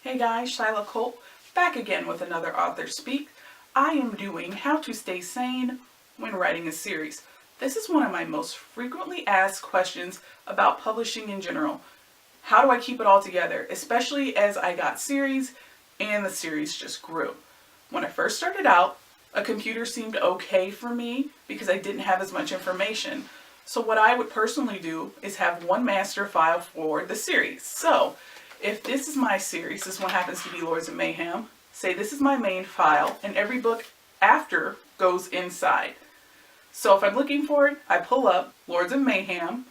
Hey guys, Shyla Colt, back again with another author speak. I am doing how to stay sane when writing a series. This is one of my most frequently asked questions about publishing in general. How do I keep it all together, especially as I got series and the series just grew. When I first started out, a computer seemed okay for me because I didn't have as much information. So what I would personally do is have one master file for the series. So if this is my series, this one happens to be Lords of Mayhem, say this is my main file, and every book after goes inside. So if I'm looking for it, I pull up Lords of Mayhem,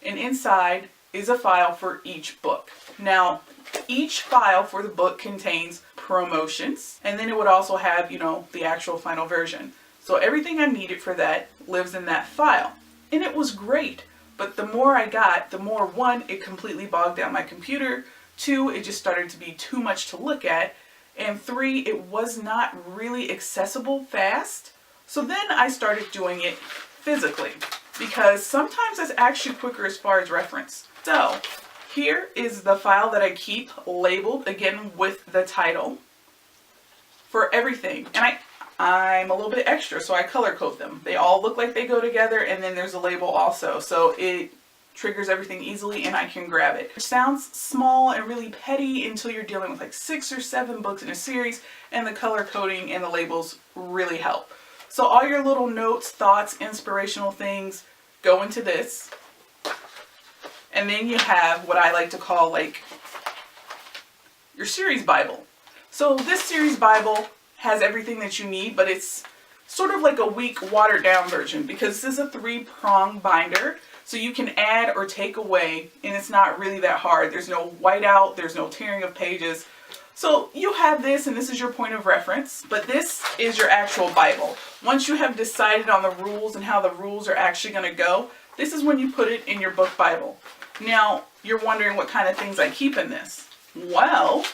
and inside is a file for each book. Now, each file for the book contains promotions, and then it would also have, the actual final version. So everything I needed for that lives in that file. And it was great, but the more I got, the more, one, it completely bogged down my computer, two, it just started to be too much to look at, and three, it was not really accessible fast. So then I started doing it physically, because sometimes it's actually quicker as far as reference. So here is the file that I keep labeled, again with the title, for everything. And I'm a little bit extra, so I color code them. They all look like they go together, and then there's a label also, so it triggers everything easily and I can grab it. It sounds small and really petty until you're dealing with like 6 or 7 books in a series, and the color coding and the labels really help. So all your little notes, thoughts, inspirational things go into this. And then you have what I like to call like your series Bible. So this series Bible has everything that you need, but it's sort of like a weak, watered down version, because this is a 3-prong binder. So you can add or take away, and it's not really that hard. There's no whiteout, there's no tearing of pages. So you have this, and this is your point of reference, but this is your actual Bible. Once you have decided on the rules and how the rules are actually going to go, this is when you put it in your book Bible. Now, you're wondering what kind of things I keep in this. Well,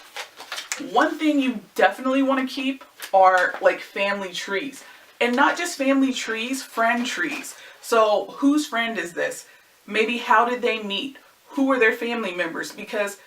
one thing you definitely want to keep are like family trees. And not just family trees, friend trees. So whose friend is this? Maybe how did they meet? Who are their family members? Because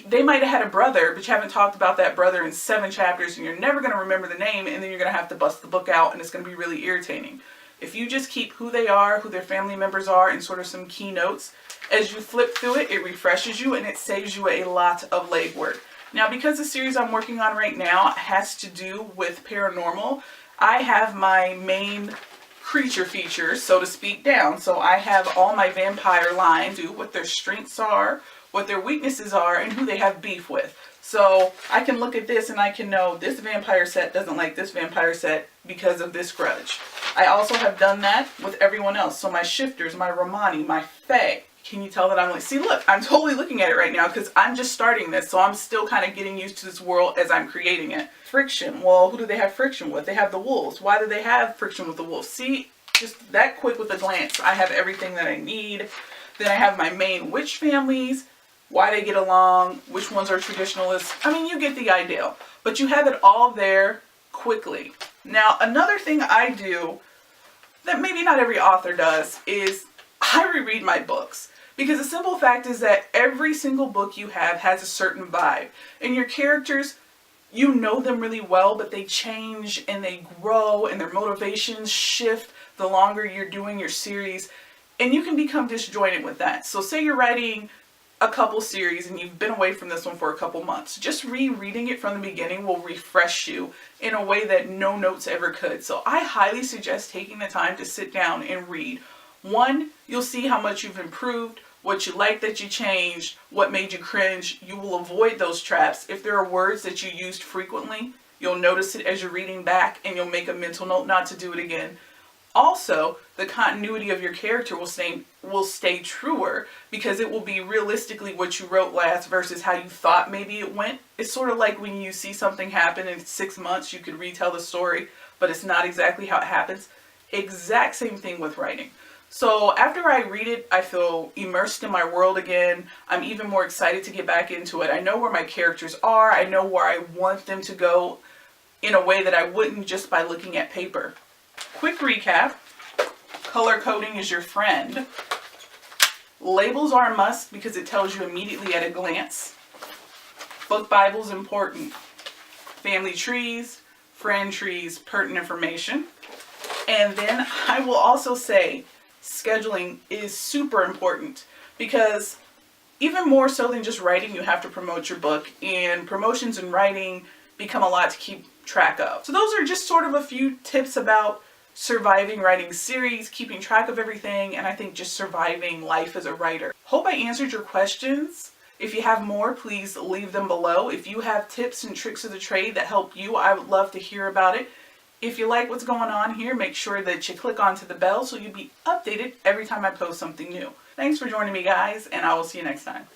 they might have had a brother, but you haven't talked about that brother in 7 chapters, and you're never going to remember the name, and then you're going to have to bust the book out, and it's going to be really irritating. If you just keep who they are, who their family members are, and sort of some key notes, as you flip through it, it refreshes you and it saves you a lot of legwork. Now, because the series I'm working on right now has to do with paranormal, I have my main creature features, so to speak, down. So I have all my vampire line, do what their strengths are, what their weaknesses are, and who they have beef with. So I can look at this and I can know this vampire set doesn't like this vampire set because of this grudge. I also have done that with everyone else. So my shifters, my Romani, my Fae. Can you tell that I'm like, see, look, I'm totally looking at it right now because I'm just starting this. So I'm still kind of getting used to this world as I'm creating it. Friction. Well, who do they have friction with? They have the wolves. Why do they have friction with the wolves? See, just that quick with a glance. I have everything that I need. Then I have my main witch families, why they get along, which ones are traditionalists. I mean, you get the idea. But you have it all there quickly. Now, another thing I do that maybe not every author does is I reread my books. Because the simple fact is that every single book you have has a certain vibe. And your characters, you know them really well, but they change and they grow and their motivations shift the longer you're doing your series. And you can become disjointed with that. So say you're writing a couple series and you've been away from this one for a couple months. Just rereading it from the beginning will refresh you in a way that no notes ever could. So I highly suggest taking the time to sit down and read. One, you'll see how much you've improved, what you like that you changed, what made you cringe. You will avoid those traps. If there are words that you used frequently, you'll notice it as you're reading back and you'll make a mental note not to do it again. Also, the continuity of your character will stay truer because it will be realistically what you wrote last versus how you thought maybe it went. It's sort of like when you see something happen in 6 months, you could retell the story, but it's not exactly how it happens. Exact same thing with writing. So after I read it, I feel immersed in my world again. I'm even more excited to get back into it. I know where my characters are. I know where I want them to go in a way that I wouldn't just by looking at paper. Quick recap. Color coding is your friend. Labels are a must because it tells you immediately at a glance. Book Bible's important. Family trees, friend trees, pertinent information. And then I will also say scheduling is super important, because even more so than just writing, you have to promote your book, and promotions and writing become a lot to keep track of. So those are just sort of a few tips about surviving writing series, keeping track of everything, and I think just surviving life as a writer. Hope I answered your questions. If you have more, please leave them below. If you have tips and tricks of the trade that help you, I would love to hear about it. If you like what's going on here, make sure that you click onto the bell so you'll be updated every time I post something new. Thanks for joining me, guys, and I will see you next time.